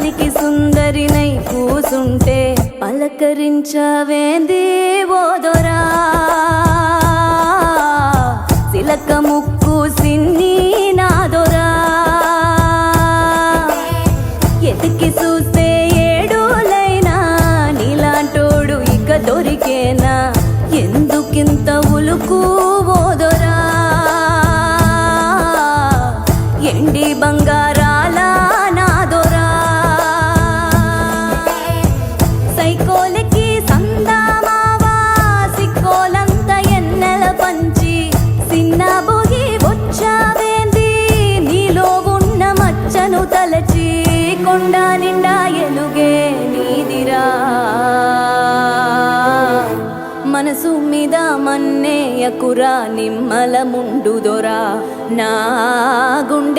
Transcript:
గాలికి సుందరినై కూసుంటే పలకరించవేంది ఓదొరా సిలక ముక్కు సిన్ని నాదొరా ఎతికి చూస్తే ఏడులైనా నీలాంటోడు ఇక దొరికేనా ఎందుకింత ఉలుకు ఓదొరా ఎండి బంగారాల నాదొరా సైకోలకి సందామావా సిక్కోలంత ఎన్నెల పంచి సిన్న బొగి వచ్చావేంది నీలో ఉన్న మచ్చను తలచి కొండ నిండా ఎలుగే నీదిరా మనసు మీద మన్నేయకురా నిమ్మల ముండుదొరా నా గుండె